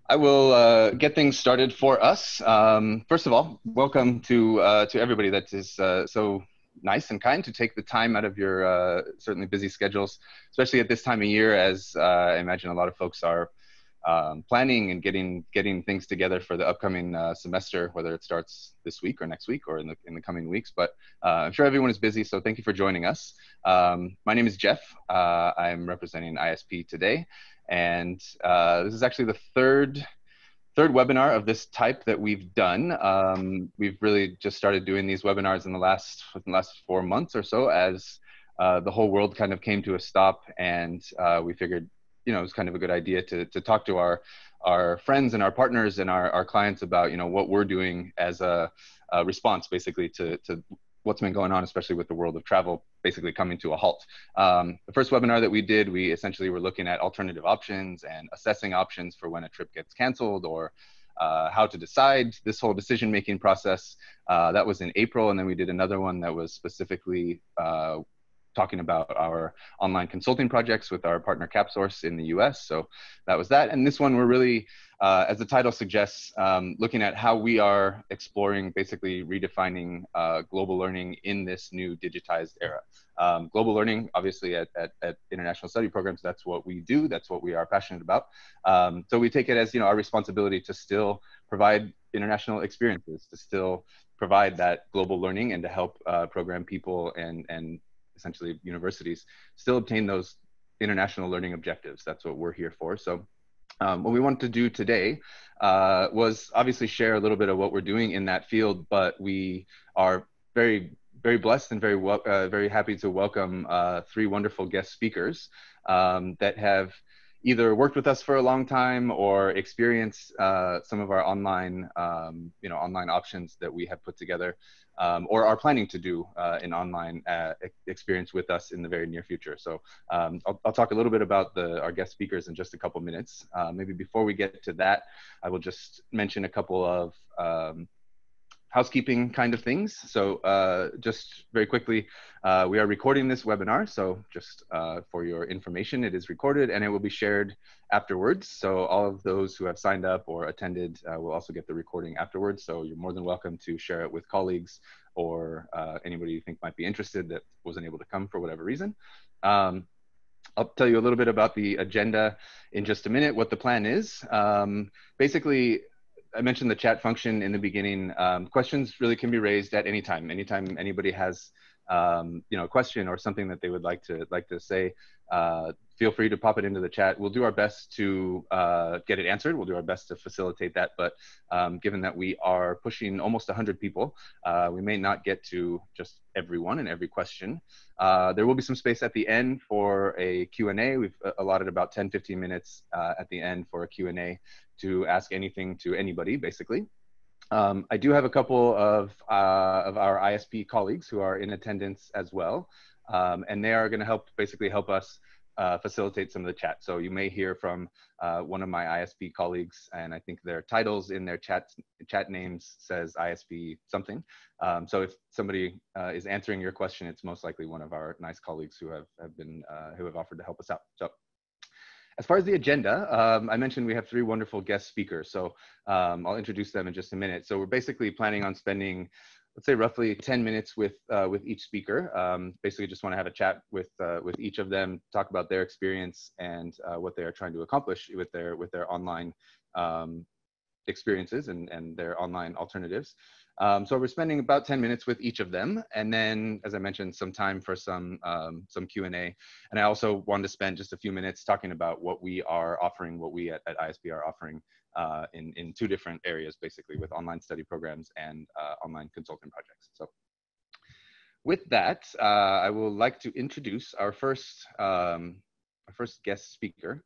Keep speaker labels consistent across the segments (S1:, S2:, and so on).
S1: I will get things started for us. First of all, welcome to everybody that is so nice and kind to take the time out of your certainly busy schedules, especially at this time of year, as I imagine a lot of folks are planning and getting things together for the upcoming semester, whether it starts this week or next week or in the coming weeks. But I'm sure everyone is busy, so thank you for joining us. My name is Jeff. I'm representing ISP today. And this is actually the third webinar of this type that we've done. We've really just started doing these webinars in the last 4 months or so, as the whole world kind of came to a stop, and we figured, it was kind of a good idea to talk to our friends and our partners and our clients about, what we're doing as a response, basically, to what's been going on, especially with the world of travel basically coming to a halt. The first webinar that we did, we essentially were looking at alternative options and assessing options for when a trip gets canceled, or how to decide this whole decision-making process. That was in April, and then we did another one that was specifically talking about our online consulting projects with our partner CapSource in the US. So that was that. And this one, we're really, as the title suggests, looking at how we are exploring, basically redefining global learning in this new digitized era. Global learning, obviously at international study programs, that's what we do, that's what we are passionate about. So we take it as, our responsibility to still provide international experiences, to still provide that global learning, and to help program people and essentially universities still obtain those international learning objectives. That's what we're here for. So what we wanted to do today was obviously share a little bit of what we're doing in that field, but we are very, very blessed and very happy to welcome 3 wonderful guest speakers that have either worked with us for a long time or experienced some of our online, online options that we have put together, or are planning to do an online experience with us in the very near future. So I'll talk a little bit about our guest speakers in just a couple minutes. Maybe before we get to that, I will just mention a couple of housekeeping kind of things. So just very quickly, we are recording this webinar. So just for your information, it is recorded and it will be shared afterwards. So all of those who have signed up or attended will also get the recording afterwards. So you're more than welcome to share it with colleagues or anybody you think might be interested that wasn't able to come for whatever reason. I'll tell you a little bit about the agenda in just a minute, what the plan is. Basically, I mentioned the chat function in the beginning. Questions really can be raised at any time. Anytime anybody has, a question or something that they would like to say, feel free to pop it into the chat. We'll do our best to get it answered. We'll do our best to facilitate that. But given that we are pushing almost 100 people, we may not get to just everyone and every question. There will be some space at the end for a Q&A. We've allotted about 10-15 minutes at the end for a Q&A to ask anything to anybody, basically. I do have a couple of our ISP colleagues who are in attendance as well, and they are going to basically help us facilitate some of the chat. So you may hear from one of my ISP colleagues, and I think their titles in their chat names says ISP something. So if somebody is answering your question, it's most likely one of our nice colleagues who have offered to help us out. So as far as the agenda, I mentioned we have 3 wonderful guest speakers. So I'll introduce them in just a minute. So we're basically planning on spending, let's say, roughly 10 minutes with each speaker. Basically just want to have a chat with each of them, talk about their experience and what they are trying to accomplish with their online experiences and their online alternatives. So we're spending about 10 minutes with each of them. And then, as I mentioned, some time for some Q&A. And I also wanted to spend just a few minutes talking about what we are offering, what we at ISP are offering in 2 different areas, basically, with online study programs and online consulting projects. So with that, I would like to introduce our first guest speaker.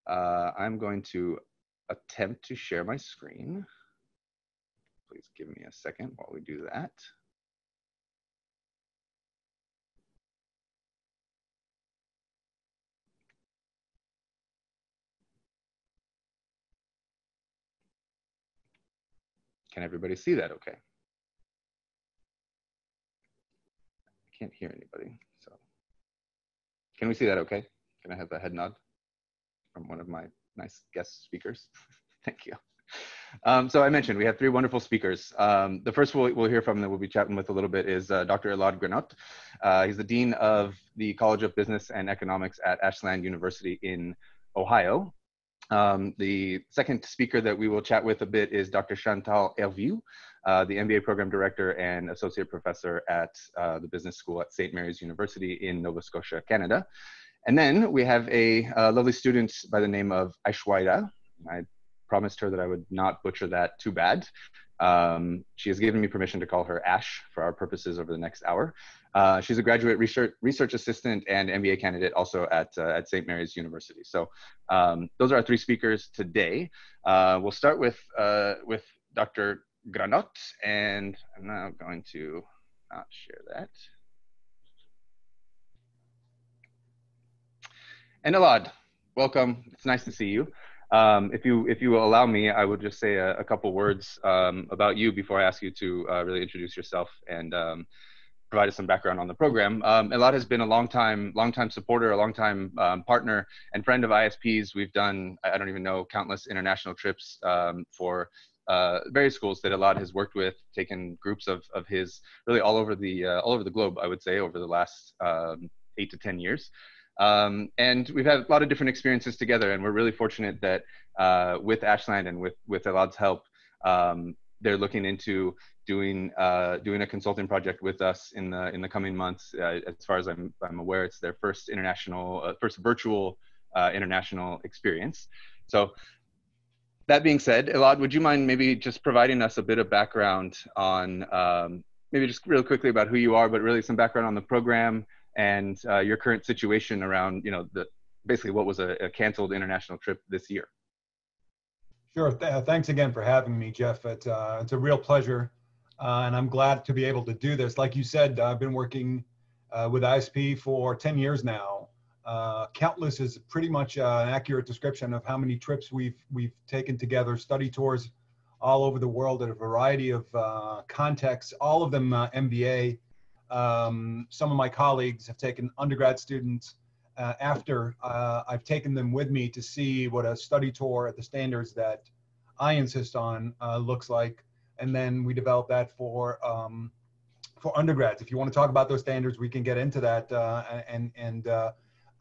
S1: I'm going to attempt to share my screen. Please give me a second while we do that. Can everybody see that okay? I can't hear anybody, so. Can we see that okay? Can I have a head nod from one of my nice guest speakers? Thank you. So I mentioned we have three wonderful speakers. The first we'll hear from that we'll be chatting with a little bit is Dr. Elad Granot. He's the Dean of the College of Business and Economics at Ashland University in Ohio. The second speaker that we will chat with a bit is Dr. Shantel Elvis, the MBA Program Director and Associate Professor at the Business School at St. Mary's University in Nova Scotia, Canada. And then we have a lovely student by the name of Aishwarya. I promised her that I would not butcher that too bad. She has given me permission to call her Ash for our purposes over the next hour. She's a graduate research assistant and MBA candidate also at St. Mary's University. So those are our three speakers today. We'll start with Dr. Granot, and I'm now going to not share that. And Elad, welcome. It's nice to see you. If you will allow me, I would just say a couple words about you before I ask you to really introduce yourself and provide us some background on the program. Elad has been a long-time supporter, a long-time partner and friend of ISP's. We've done, I don't even know, countless international trips for various schools that Elad has worked with, taken groups of his really all over the globe, I would say, over the last 8 to 10 years. And we've had a lot of different experiences together, and we're really fortunate that with Ashland and with Elad's help, they're looking into doing a consulting project with us in the coming months. As far as I'm aware, it's their first virtual international experience. So that being said, Elad, would you mind maybe just providing us a bit of background on maybe just real quickly about who you are, but really some background on the program and your current situation around, basically what was a canceled international trip this year.
S2: Sure. Thanks again for having me, Jeff. It's a real pleasure, and I'm glad to be able to do this. Like you said, I've been working with ISP for 10 years now. Countless is pretty much an accurate description of how many trips we've taken together, study tours all over the world at a variety of contexts, all of them MBA. Some of my colleagues have taken undergrad students after I've taken them with me to see what a study tour at the standards that I insist on looks like. And then we develop that for undergrads. If you want to talk about those standards, we can get into that.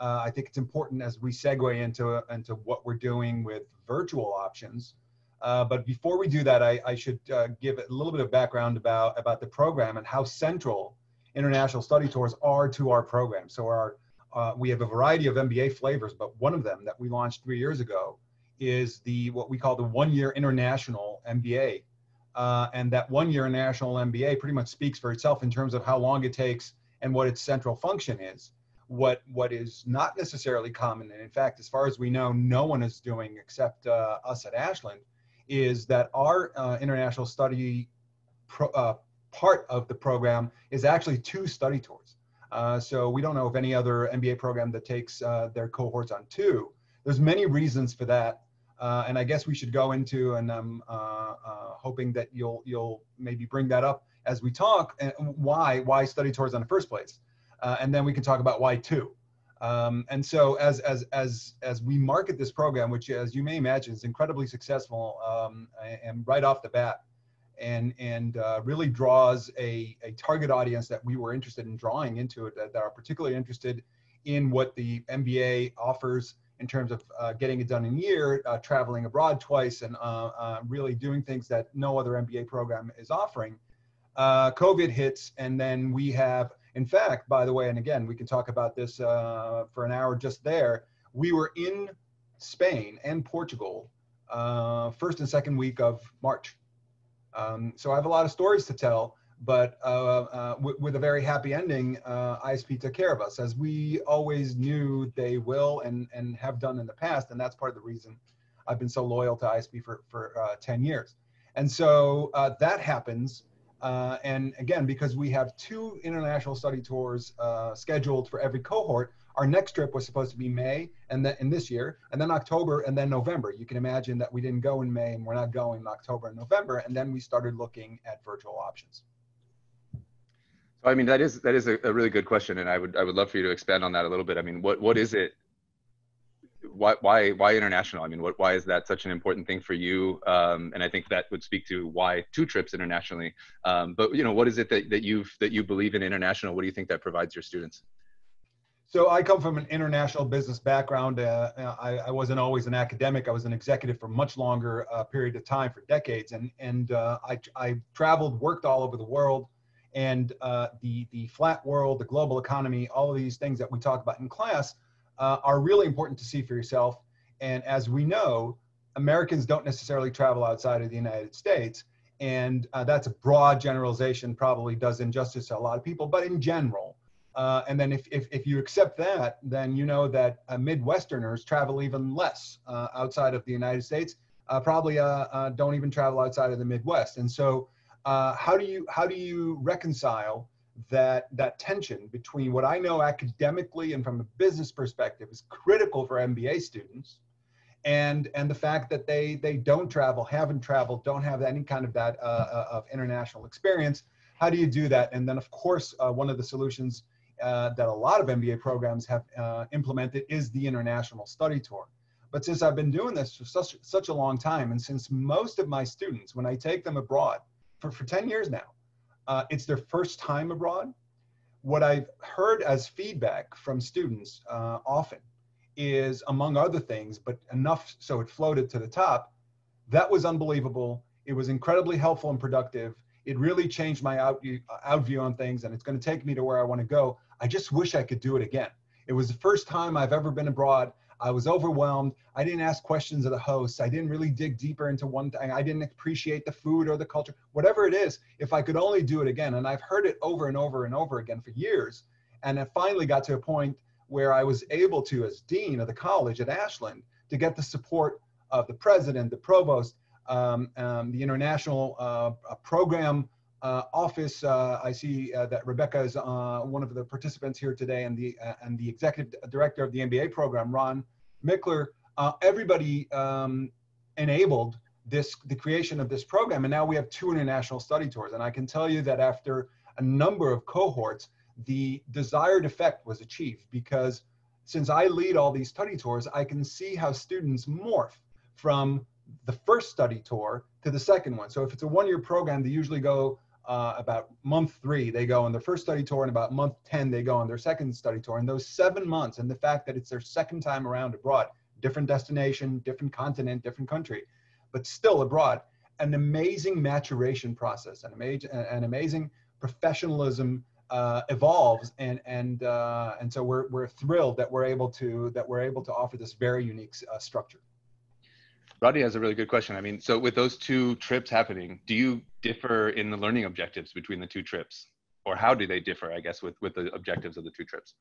S2: I think it's important as we segue into what we're doing with virtual options. But before we do that, I should give a little bit of background about the program and how central international study tours are to our program. So we have a variety of MBA flavors, but one of them that we launched 3 years ago is what we call the one-year international MBA. And that one-year international MBA pretty much speaks for itself in terms of how long it takes and what its central function is. What is not necessarily common, and in fact, as far as we know, no one is doing except us at Ashland, is that our international study part of the program is actually 2 study tours. So we don't know of any other MBA program that takes their cohorts on 2. There's many reasons for that, and I guess we should go into, and I'm hoping that you'll maybe bring that up as we talk, and why study tours in the first place, and then we can talk about why 2. And so as we market this program, which, as you may imagine, is incredibly successful, and right off the bat, and really draws a target audience that we were interested in drawing into it, that are particularly interested in what the MBA offers in terms of getting it done in a year, traveling abroad twice, and really doing things that no other MBA program is offering. COVID hits, and then we have, in fact, by the way, and again, we can talk about this for an hour just there, we were in Spain and Portugal first and second week of March. So I have a lot of stories to tell, but with a very happy ending. ISP took care of us, as we always knew they will and have done in the past, and that's part of the reason I've been so loyal to ISP for 10 years. And so that happens, and again, because we have 2 international study tours scheduled for every cohort, our next trip was supposed to be May, and then in this year, and then October, and then November. You can imagine that we didn't go in May, and we're not going in October and November, and then we started looking at virtual options.
S1: So I mean, that is a really good question, and I would love for you to expand on that a little bit. I mean, what is it? why international? I mean, why is that such an important thing for you? And I think that would speak to why 2 trips internationally. But you know, what is it that you believe in international? What do you think that provides your students?
S2: So I come from an international business background. I wasn't always an academic. I was an executive for much longer period of time, for decades. I traveled, worked all over the world, and the flat world, the global economy, all of these things that we talk about in class are really important to see for yourself. And as we know, Americans don't necessarily travel outside of the United States. And that's a broad generalization, probably does injustice to a lot of people, but in general. And then if you accept that, then you know that Midwesterners travel even less outside of the United States, probably don't even travel outside of the Midwest. And so how do you reconcile that tension between what I know academically and from a business perspective is critical for MBA students, and the fact that they don't travel, haven't traveled, don't have any kind of that of international experience? How do you do that? And then, of course, one of the solutions that a lot of MBA programs have implemented is the international study tour. But since I've been doing this for such a long time, and since most of my students, when I take them abroad for 10 years now, it's their first time abroad, what I've heard as feedback from students often is, among other things, but enough so it floated to the top, that was unbelievable. It was incredibly helpful and productive. It really changed my outview on things, and it's going to take me to where I want to go. I just wish I could do it again. It was the first time I've ever been abroad. I was overwhelmed. I didn't ask questions of the hosts. I didn't really dig deeper into one thing. I didn't appreciate the food or the culture, whatever it is. If I could only do it again, and I've heard it over and over and over again for years, and I finally got to a point where I was able to, as dean of the college at Ashland, to get the support of the president, the provost, the international program office. I see that Rebecca is one of the participants here today, and the executive director of the MBA program, Ron Mickler. Everybody enabled the creation of this program, and now we have 2 international study tours. And I can tell you that after a number of cohorts, the desired effect was achieved, because since I lead all these study tours, I can see how students morph from the first study tour to the second one. So if it's a 1-year program, they usually go about month 3, they go on their first study tour, and about month 10, they go on their second study tour. And those 7 months, and the fact that it's their second time around abroad, different destination, different continent, different country, but still abroad, an amazing maturation process, an amazing professionalism evolves, and so we're thrilled that we're able to offer this very unique structure.
S1: Rodney has a really good question. I mean, so with those 2 trips happening, do you differ in the learning objectives between the 2 trips, or how do they differ, I guess, with the objectives of the 2 trips?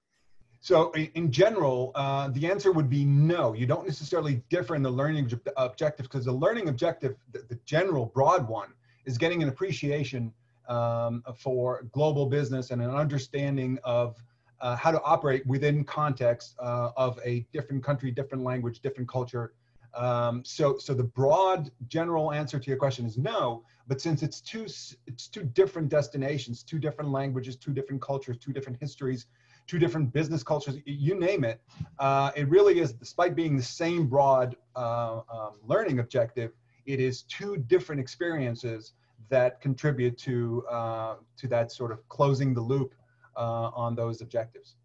S2: So in general, the answer would be no. You don't necessarily differ in the learning objectives, because the learning objective, the general broad one, is getting an appreciation for global business and an understanding of how to operate within context of a different country, different language, different culture. So the broad general answer to your question is no, but since it's two different destinations, 2 different languages, 2 different cultures, 2 different histories, 2 different business cultures, you name it, it really is, despite being the same broad learning objective, it is 2 different experiences that contribute to that sort of closing the loop on those objectives.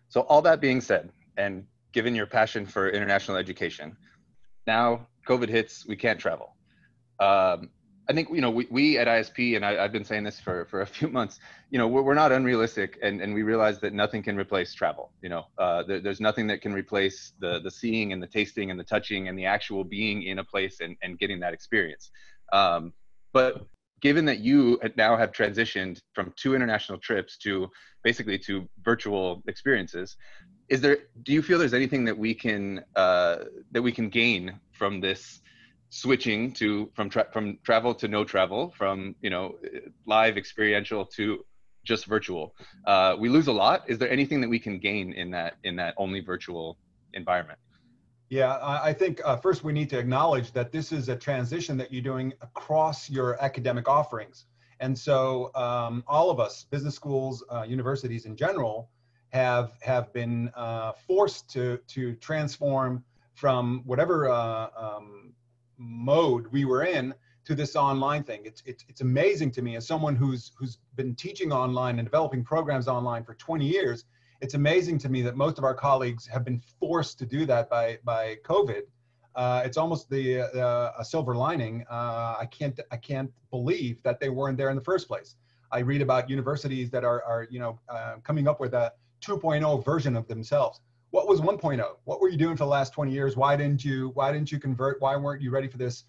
S1: So all that being said, and given your passion for international education, now COVID hits, we can't travel. I think, you know, we at ISP, and I've been saying this for a few months, you know, we're not unrealistic, and we realize that nothing can replace travel. You know, there's nothing that can replace the seeing and the tasting and the touching and the actual being in a place and getting that experience. But given that you now have transitioned from 2 international trips to basically to virtual experiences, do you feel there's anything that we can gain from this switching from travel to no travel, from, you know, live experiential to just virtual? We lose a lot. Is there anything that we can gain in that only virtual environment?
S2: Yeah, I think first we need to acknowledge that this is a transition that you're doing across your academic offerings. And so all of us, business schools, universities in general, have been forced to transform from whatever mode we were in to this online thing. It's amazing to me as someone who's been teaching online and developing programs online for 20 years. It's amazing to me that most of our colleagues have been forced to do that by COVID. It's almost a silver lining. I can't believe that they weren't there in the first place. I read about universities that are coming up with a 2.0 version of themselves. What was 1.0? What were you doing for the last 20 years? Why didn't you convert? Why weren't you ready for this?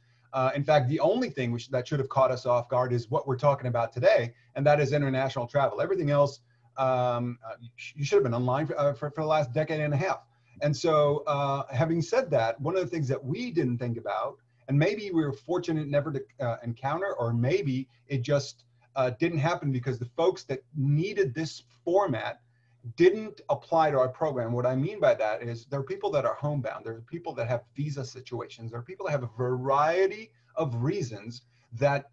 S2: In fact, the only thing that should have caught us off guard is what we're talking about today, and that is international travel. Everything else, you should have been online for the last decade and a half. And so having said that, one of the things that we didn't think about, and maybe we were fortunate never to encounter, or maybe it just didn't happen because the folks that needed this format didn't apply to our program. What I mean by that is there are people that are homebound. There are people that have visa situations. There are people that have a variety of reasons that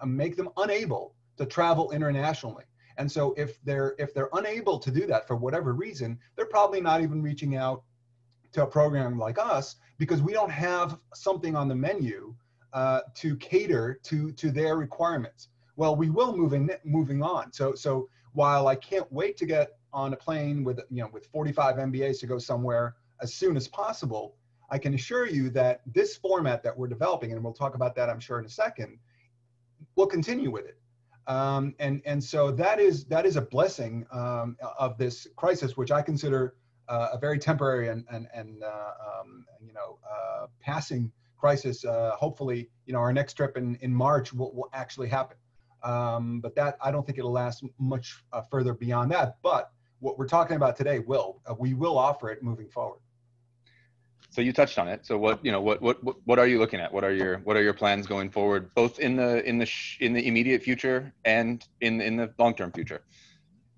S2: make them unable to travel internationally. And so if they're unable to do that for whatever reason, they're probably not even reaching out to a program like us because we don't have something on the menu to cater to their requirements. Well, we will moving on. So while I can't wait to get on a plane with 45 MBAs to go somewhere as soon as possible, I can assure you that this format that we're developing, and we'll talk about that I'm sure in a second, we'll continue with it. And so that is a blessing of this crisis, which I consider a very temporary and passing crisis. Hopefully, our next trip in March will actually happen. But that, I don't think it'll last much further beyond that. But what we're talking about today we will offer it moving forward.
S1: So you touched on it. So what are you looking at? What are your plans going forward, both in the immediate future and in the long-term future?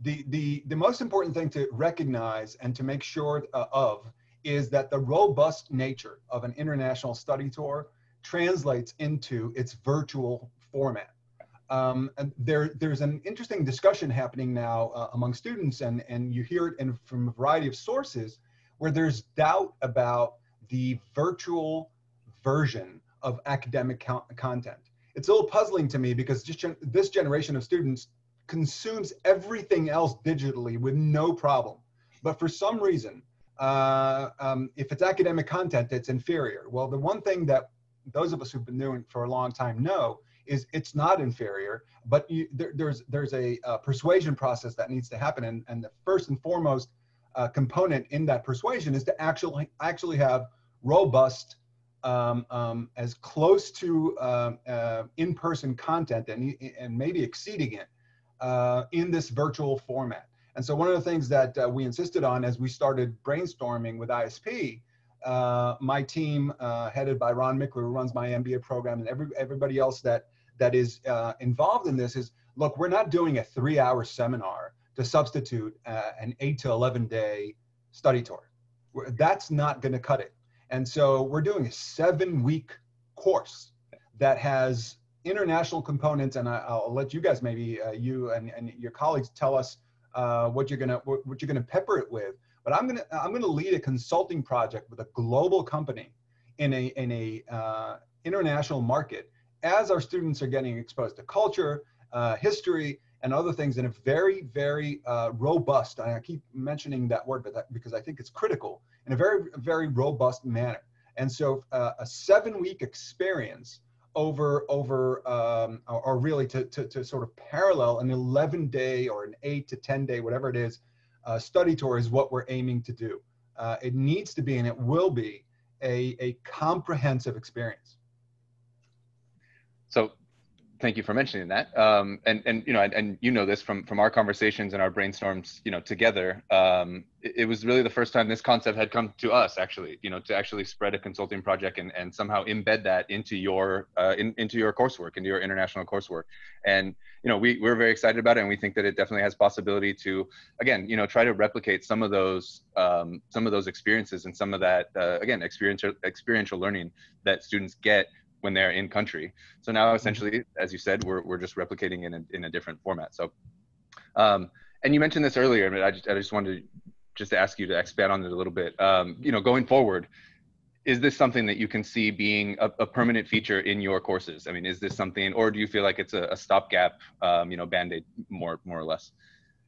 S2: The most important thing to recognize and to make sure of is that the robust nature of an international study tour translates into its virtual format. And there's an interesting discussion happening now among students, and you hear it from a variety of sources, where there's doubt about the virtual version of academic content. It's a little puzzling to me because this generation of students consumes everything else digitally with no problem. But for some reason, if it's academic content, it's inferior. Well, the one thing that those of us who've been doing it for a long time know is it's not inferior, but there's a persuasion process that needs to happen. And the first and foremost component in that persuasion is to actually have robust, as close to in-person content and maybe exceeding it in this virtual format. And so one of the things that we insisted on as we started brainstorming with ISP, my team headed by Ron Mickler, who runs my MBA program, and everybody else that is involved in this is, look, we're not doing a 3-hour seminar to substitute an 8 to 11 day study tour. That's not going to cut it. And so we're doing a 7-week course that has international components, and I'll let you guys, maybe you and your colleagues, tell us what you're gonna pepper it with. But I'm gonna lead a consulting project with a global company in a international market as our students are getting exposed to culture, history, and other things in a very, very robust, and I keep mentioning that word because I think it's critical, in a very, very robust manner. And so a 7-week experience or really to sort of parallel an 11-day or an 8 to 10-day, whatever it is, study tour is what we're aiming to do. It needs to be, and it will be, a comprehensive experience.
S1: So thank you for mentioning that. And you know this from our conversations and our brainstorms, together. It was really the first time this concept had come to us, actually, to actually spread a consulting project and somehow embed that into your coursework, into your international coursework. And we're very excited about it, and we think that it definitely has possibility to, again, try to replicate some of those experiences and some of that again experiential learning that students get when they're in country. So now essentially, as you said, we're just replicating in a different format. So, And you mentioned this earlier, but I just wanted to just ask you to expand on it a little bit. You know, going forward, is this something that you can see being a permanent feature in your courses? I mean, is this something, or do you feel like it's a stopgap, you know, Band-Aid more or less?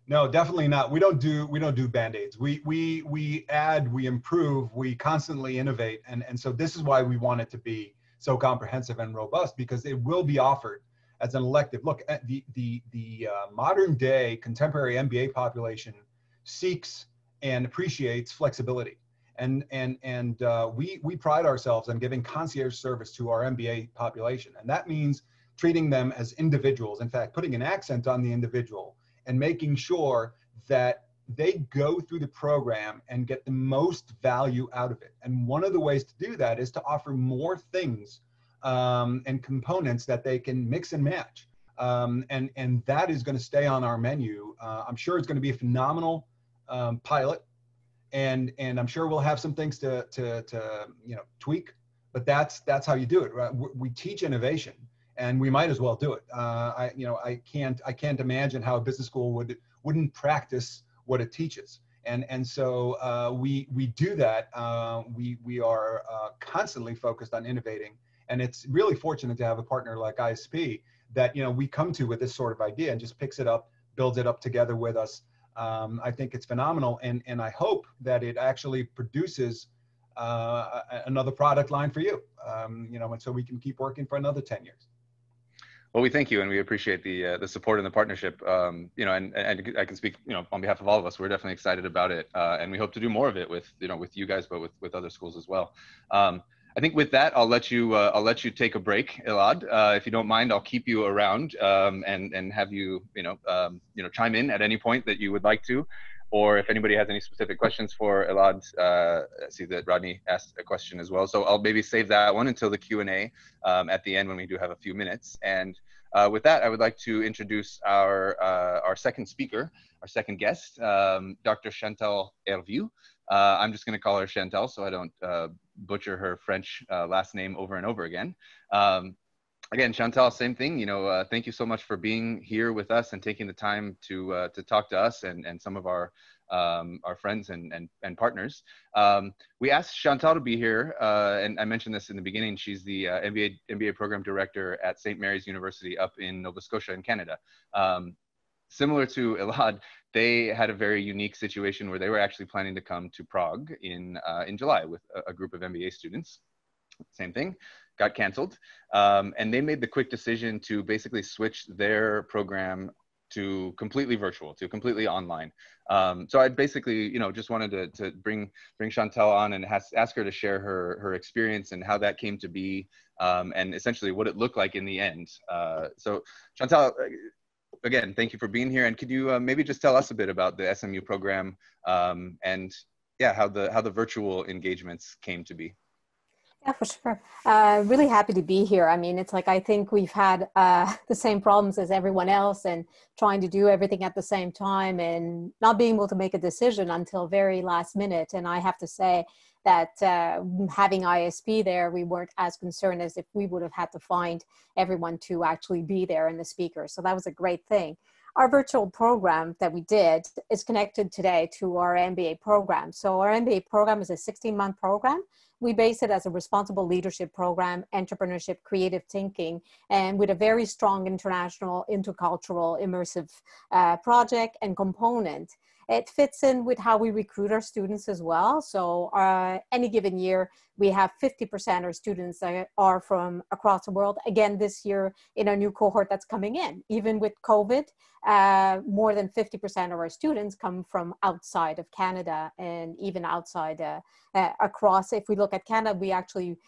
S2: No, definitely not. We don't do Band-Aids. We add, we improve, we constantly innovate. And so this is why we want it to be so comprehensive and robust, because it will be offered as an elective. Look, at the modern day contemporary MBA population seeks and appreciates flexibility. We pride ourselves on giving concierge service to our MBA population. And that means treating them as individuals. In fact, putting an accent on the individual and making sure that they go through the program and get the most value out of it. And one of the ways to do that is to offer more things and components that they can mix and match. And that is going to stay on our menu. I'm sure it's going to be a phenomenal pilot. And I'm sure we'll have some things to tweak, but that's how you do it, right? We teach innovation, and we might as well do it. I can't imagine how a business school wouldn't practice what it teaches, and so we do that. We are constantly focused on innovating, and it's really fortunate to have a partner like ISP that we come to with this sort of idea and just picks it up, builds it up together with us. I think it's phenomenal, and I hope that it actually produces another product line for you, and so we can keep working for another 10 years.
S1: Well, we thank you, and we appreciate the support and the partnership. And I can speak, on behalf of all of us. We're definitely excited about it, and we hope to do more of it with you guys, but with other schools as well. I think with that, I'll let you take a break, Elad. If you don't mind, I'll keep you around and have you chime in at any point that you would like to, or if anybody has any specific questions for Elad. I see that Rodney asked a question as well, so I'll maybe save that one until the Q&A at the end when we do have a few minutes. And with that, I would like to introduce our second speaker, our second guest, Dr. Shantel Elvis. I'm just going to call her Shantel so I don't butcher her French last name over and over again. Again, Shantel, same thing. Thank you so much for being here with us and taking the time to talk to us and some of our friends and partners. We asked Shantel to be here, and I mentioned this in the beginning. She's the MBA program director at St. Mary's University up in Nova Scotia in Canada. Similar to Elad, they had a very unique situation where they were actually planning to come to Prague in July with a group of MBA students. Same thing, got canceled. And they made the quick decision to basically switch their program to completely virtual, to completely online. So I basically, just wanted to bring Shantel on and ask her to share her experience and how that came to be, and essentially what it looked like in the end. So Shantel, again, thank you for being here. And could you maybe just tell us a bit about the SMU program and how the virtual engagements came to be?
S3: Yeah, for sure. Really happy to be here. I mean, it's like, I think we've had the same problems as everyone else, and trying to do everything at the same time and not being able to make a decision until very last minute. And I have to say that having ISP there, we weren't as concerned as if we would have had to find everyone to actually be there and the speakers. So that was a great thing. Our virtual program that we did is connected today to our MBA program. So our MBA program is a 16-month program. We base it as a responsible leadership program, entrepreneurship, creative thinking, and with a very strong international, intercultural, immersive project and component. It fits in with how we recruit our students as well. So any given year, we have 50% of our students that are from across the world. Again, this year in our new cohort that's coming in, even with COVID, more than 50% of our students come from outside of Canada, and even outside across. If we look at Canada, we actually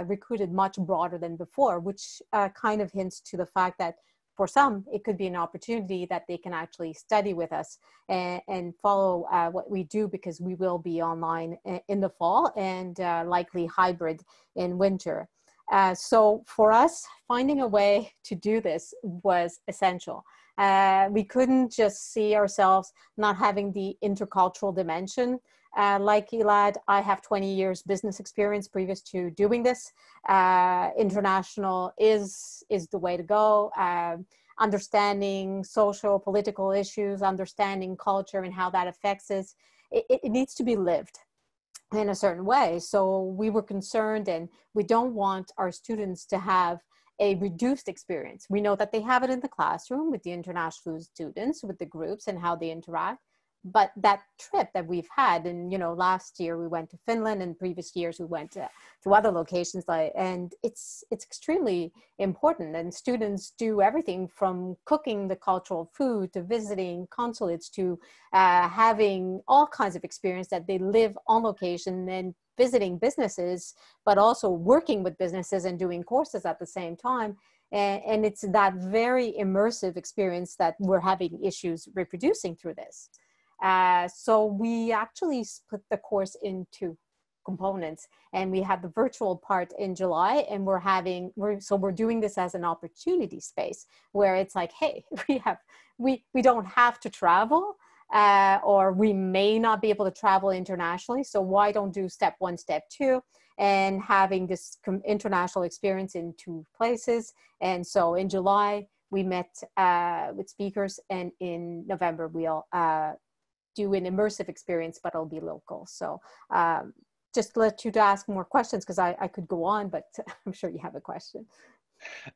S3: recruited much broader than before, which kind of hints to the fact that for some, it could be an opportunity that they can actually study with us and follow what we do, because we will be online in the fall and likely hybrid in winter. So for us, finding a way to do this was essential. We couldn't just see ourselves not having the intercultural dimension. Like Elad, I have 20 years business experience previous to doing this. International is the way to go. understanding social, political issues, understanding culture and how that affects us. It needs to be lived in a certain way. So we were concerned, and we don't want our students to have a reduced experience. We know that they have it in the classroom with the international students, with the groups and how they interact. But that trip that we've had, and last year we went to Finland, and previous years we went to other locations, and it's extremely important. And students do everything from cooking the cultural food to visiting consulates to having all kinds of experience that they live on location and visiting businesses, but also working with businesses and doing courses at the same time. And it's that very immersive experience that we're having issues reproducing through this. So we actually split the course into components, and we had the virtual part in July, and we're doing this as an opportunity space where it's like, hey, we don't have to travel, or we may not be able to travel internationally. So why don't do step one, step two, and having this international experience in two places. And so in July, we met with speakers, and in November, we'll do an immersive experience, but it'll be local. So just let you to ask more questions, because I could go on, but I'm sure you have a question.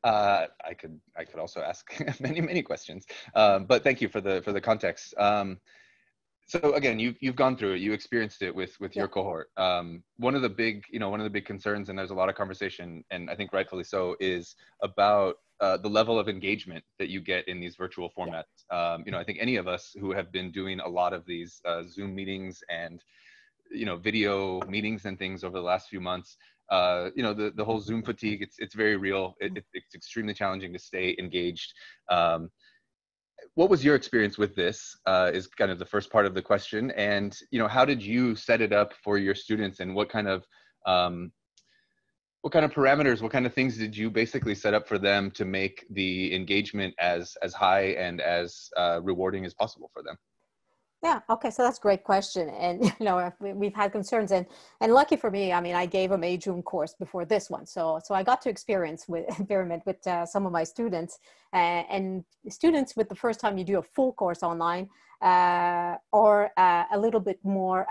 S1: I could also ask many questions, but thank you for the context. So again, you've gone through it, you experienced it with your cohort. One of the big concerns, and there's a lot of conversation, and I think rightfully so, is about the level of engagement that you get in these virtual formats. I think any of us who have been doing a lot of these Zoom meetings and video meetings and things over the last few months, the whole Zoom fatigue, it's very real. It's extremely challenging to stay engaged. What was your experience with this is kind of the first part of the question. And, how did you set it up for your students, and what kind of parameters, what kind of things did you basically set up for them to make the engagement as high and as rewarding as possible for them?
S3: Yeah. Okay. So that's a great question. And, we've had concerns, and lucky for me, I mean, I gave them a Zoom course before this one. So I got to experiment with some of my students, and students with the first time you do a full course online, or a little bit more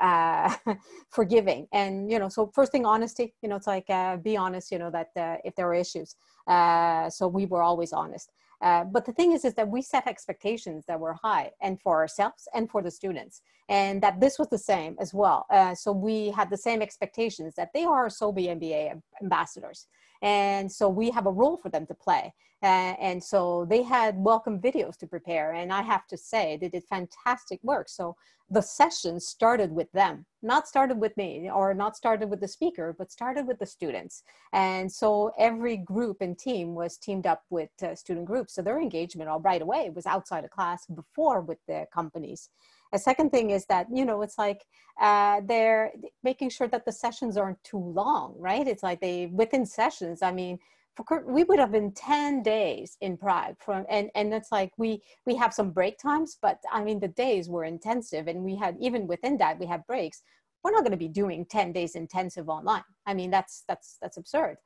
S3: forgiving. And, so first thing, honesty, it's like, be honest, that if there are issues. So we were always honest. But the thing is that we set expectations that were high, and for ourselves and for the students, and that this was the same as well. So we had the same expectations that they are SOBI MBA ambassadors. And so we have a role for them to play. And so they had welcome videos to prepare. And I have to say, they did fantastic work. So the session started with them, not started with me, or not started with the speaker, but started with the students. And so every group and team was teamed up with student groups. So their engagement all right away was outside of class before with the companies. A second thing is that, it's like they're making sure that the sessions aren't too long, right? It's like within sessions, I mean, we would have been 10 days in Prague and it's like we have some break times, but I mean, the days were intensive, and we had, even within that, we had breaks. We're not going to be doing 10 days intensive online. I mean, that's absurd.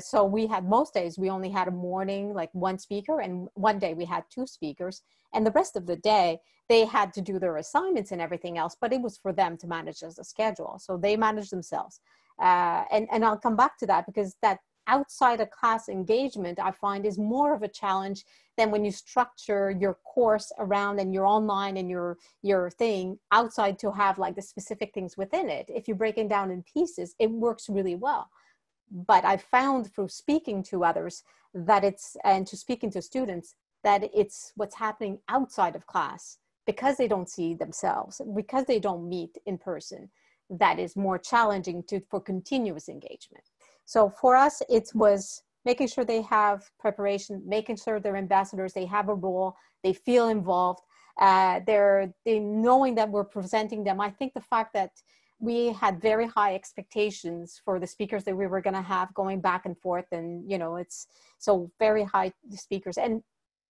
S3: So we had, most days we only had a morning, like one speaker, and one day we had two speakers, and the rest of the day they had to do their assignments and everything else, but it was for them to manage as a schedule. So they managed themselves. And I'll come back to that, because that outside of class engagement, I find, is more of a challenge than when you structure your course around, and you're online and your thing outside to have like the specific things within it. If you break it down in pieces, it works really well. But I found through speaking to others and to speaking to students, that it's what's happening outside of class, because they don't see themselves, because they don't meet in person, that is more challenging for continuous engagement. So for us, it was making sure they have preparation, making sure they're ambassadors, they have a role, they feel involved, they're knowing that we're presenting them. I think the fact that we had very high expectations for the speakers that we were going to have going back and forth, and it's so very high speakers, and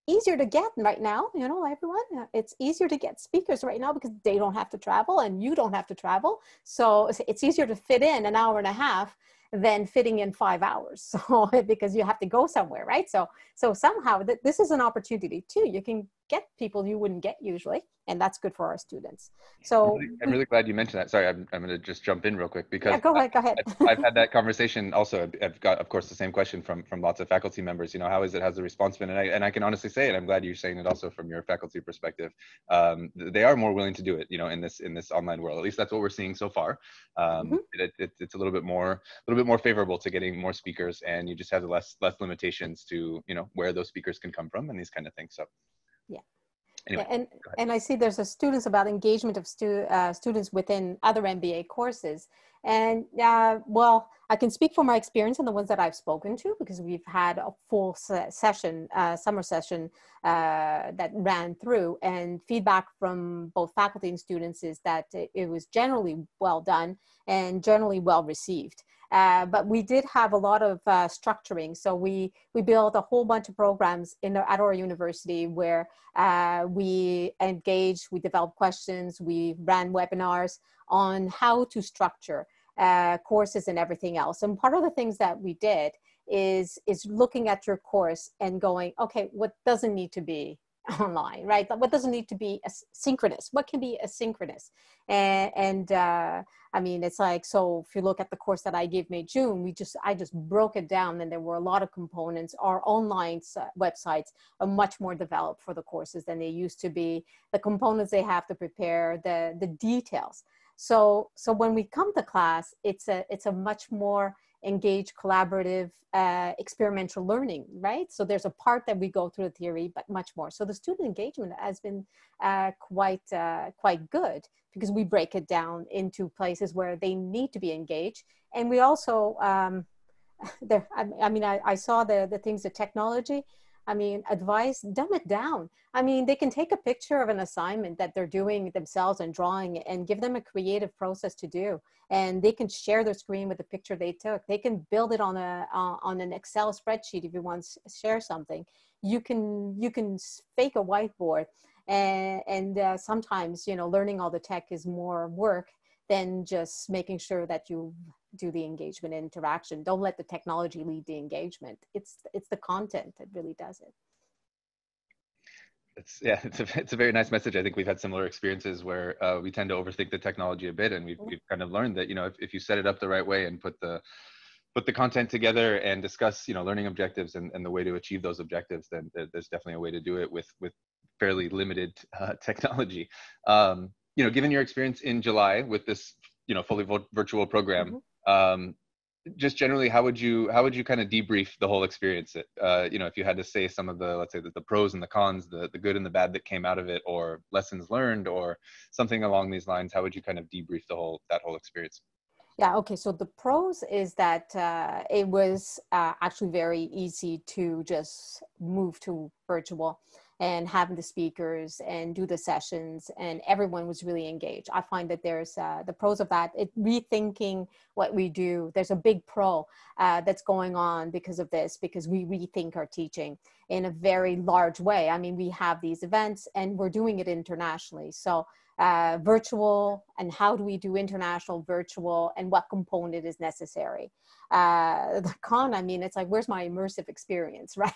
S3: easier to get right now, everyone, it's easier to get speakers right now because they don't have to travel and you don't have to travel. So it's easier to fit in an hour and a half than fitting in 5 hours. So because you have to go somewhere, right? So somehow this is an opportunity too. You can get people you wouldn't get usually, and that's good for our students. So
S1: I'm really glad you mentioned that. Sorry, I'm going to just jump in real quick because
S3: yeah, go ahead.
S1: I've had that conversation also. I've got, of course, the same question from lots of faculty members. You know, how is it? How's the response been? And I can honestly say it. I'm glad you're saying it also from your faculty perspective. They are more willing to do it. You know, in this online world. At least that's what we're seeing so far. It's a little bit more favorable to getting more speakers, and you just have less limitations to, you know, where those speakers can come from and these kind of things. So
S3: yeah.
S1: Anyway,
S3: yeah, and I see there's a students about engagement of students within other MBA courses. And well, I can speak from my experience and the ones that I've spoken to, because we've had a full session, summer session that ran through, and feedback from both faculty and students is that it was generally well done and generally well received. But we did have a lot of structuring. So we built a whole bunch of programs at our university where we engaged, we developed questions, we ran webinars on how to structure courses and everything else. And part of the things that we did is looking at your course and going, okay, what doesn't need to be online, right? What doesn't need to be synchronous? What can be asynchronous? And I mean, it's like, so if you look at the course that I gave May-June, I just broke it down, and there were a lot of components. Our online websites are much more developed for the courses than they used to be. The components they have to prepare, the details. So when we come to class, it's a much more engaged, collaborative, experimental learning, right? So there's a part that we go through the theory, but much more. So the student engagement has been quite good, because we break it down into places where they need to be engaged. And we also, I saw the things, the technology, I mean, advice, dumb it down. I mean, they can take a picture of an assignment that they're doing themselves and drawing, and give them a creative process to do. And they can share their screen with the picture they took. They can build it on an Excel spreadsheet if you want to share something. You can fake a whiteboard. And sometimes, you know, learning all the tech is more work than just making sure that you do the engagement and interaction. Don't let the technology lead the engagement. It's the content that really does it.
S1: It's a very nice message. I think we've had similar experiences where we tend to overthink the technology a bit, and we've kind of learned that, you know, if you set it up the right way and put the content together and discuss, you know, learning objectives and the way to achieve those objectives, then there's definitely a way to do it with fairly limited technology. You know, given your experience in July with this, you know, fully virtual program, just generally, how would you kind of debrief the whole experience? You know, if you had to say some of the, let's say, the pros and the cons, the good and the bad that came out of it, or lessons learned, or something along these lines, how would you kind of debrief that whole experience?
S3: Yeah, okay, so the pros is that it was actually very easy to just move to virtual and having the speakers and do the sessions, and everyone was really engaged. I find that there's the pros of that, rethinking what we do. There's a big pro that's going on because of this, because we rethink our teaching in a very large way. I mean, we have these events and we're doing it internationally. So virtual, and how do we do international virtual, and what component is necessary. The con, I mean, it's like, where's my immersive experience, right?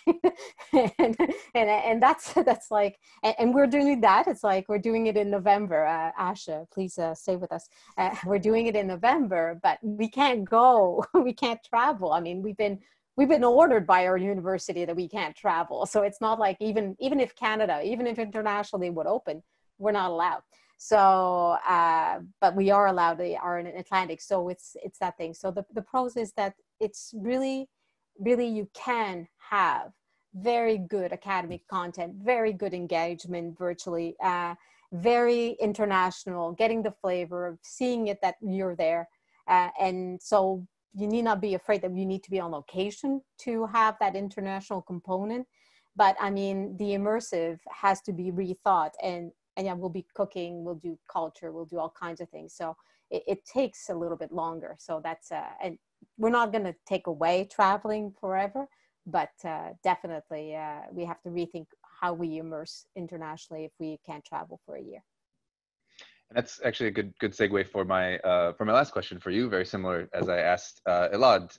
S3: and that's like, and we're doing that. It's like, we're doing it in November. Asha, please stay with us. We're doing it in November, but we can't go, we can't travel. I mean, we've been ordered by our university that we can't travel. So it's not like, even if Canada, even if internationally would open, we're not allowed. So, but we are allowed, they are in Atlantic. So it's that thing. So the pros is that it's really, you can have very good academic content, very good engagement virtually, very international, getting the flavor of seeing it that you're there. And so you need not be afraid that you need to be on location to have that international component. But I mean, the immersive has to be rethought, and yeah, we'll be cooking, we'll do culture, we'll do all kinds of things. So it takes a little bit longer. So that's, and we're not going to take away traveling forever, but definitely we have to rethink how we immerse internationally if we can't travel for a year.
S1: That's actually a good segue for my last question for you. Very similar as I asked Elad.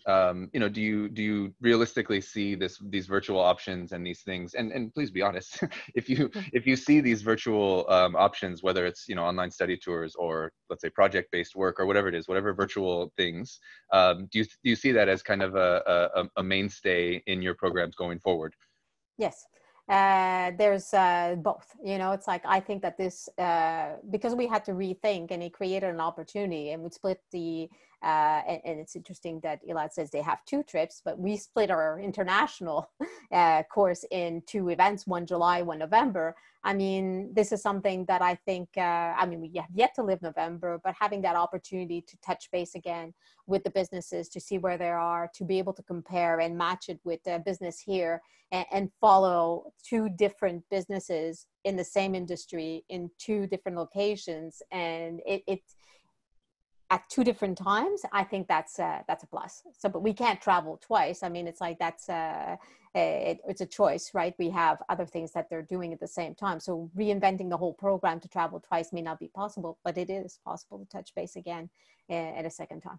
S1: You know, do you realistically see these virtual options and these things? And please be honest, if you see these virtual options, whether it's, you know, online study tours or let's say project-based work or whatever it is, whatever virtual things, do you see that as kind of a mainstay in your programs going forward?
S3: Yes. There's both, you know, it's like, I think that this, because we had to rethink, and it created an opportunity, and we split the, and it's interesting that Elad says they have 2 trips, but we split our international course in 2 events, one July, one November. I mean, this is something that I think, I mean, we have yet to live November, but having that opportunity to touch base again with the businesses, to see where they are, to be able to compare and match it with the business here, and follow 2 different businesses in the same industry in 2 different locations, and it at 2 different times, I think that's a plus. So, but we can't travel twice. I mean, it's like, that's it's a choice, right? We have other things that they're doing at the same time. So reinventing the whole program to travel twice may not be possible, but it is possible to touch base again at a second time.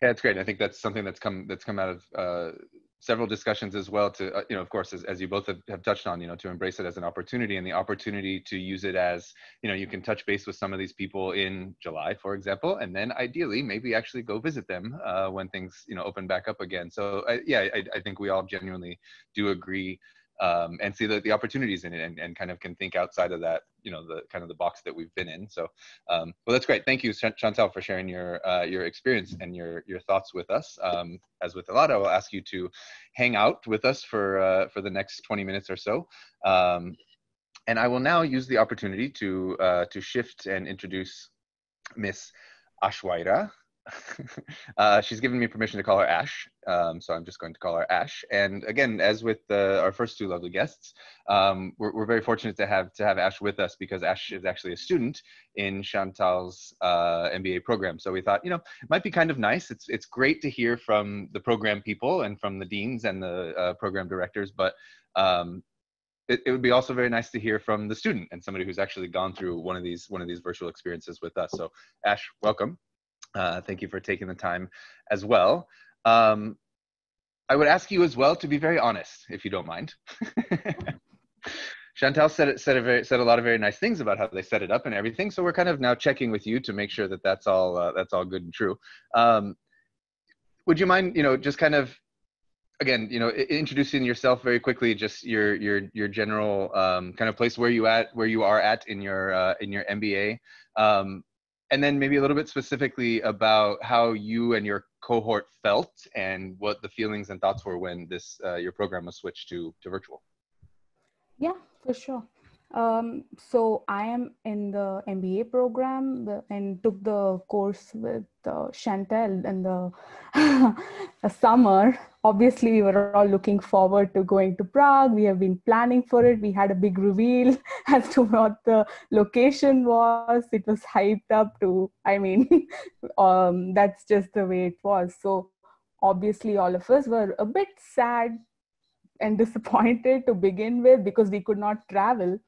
S1: Yeah, it's great. I think that's something that's come out of several discussions as well, to you know, of course, as you both have touched on, you know, to embrace it as an opportunity, and the opportunity to use it as, you know, you can touch base with some of these people in July, for example, and then ideally maybe actually go visit them when things, you know, open back up again. So yeah, I think we all genuinely do agree and see the opportunities in it, and kind of can think outside of that, you know, the kind of the box that we've been in. So, well, that's great. Thank you, Shantel, for sharing your experience and your thoughts with us. As with Elad, I will ask you to hang out with us for the next 20 minutes or so. And I will now use the opportunity to shift and introduce Miss Ashwaira. She's given me permission to call her Ash, so I'm just going to call her Ash. And again, as with our first 2 lovely guests, we're very fortunate to have Ash with us, because Ash is actually a student in Shantel's MBA program. So we thought, you know, it might be kind of nice. It's great to hear from the program people and from the deans and the program directors, but it would be also very nice to hear from the student and somebody who's actually gone through one of these virtual experiences with us. So Ash, welcome. Thank you for taking the time as well. I would ask you as well to be very honest, if you don't mind. Shantel said a lot of very nice things about how they set it up and everything. So we're kind of now checking with you to make sure that that's all good and true. Would you mind, you know, just kind of, again, you know, introducing yourself very quickly, just your general kind of place where you are at in your MBA. And then maybe a little bit specifically about how you and your cohort felt, and what the feelings and thoughts were when this your program was switched to virtual.
S4: Yeah, for sure. So I am in the MBA program and took the course with Shantel in the summer. Obviously, we were all looking forward to going to Prague. We have been planning for it. We had a big reveal as to what the location was. It was hyped up to, I mean, that's just the way it was. So obviously, all of us were a bit sad and disappointed to begin with, because we could not travel.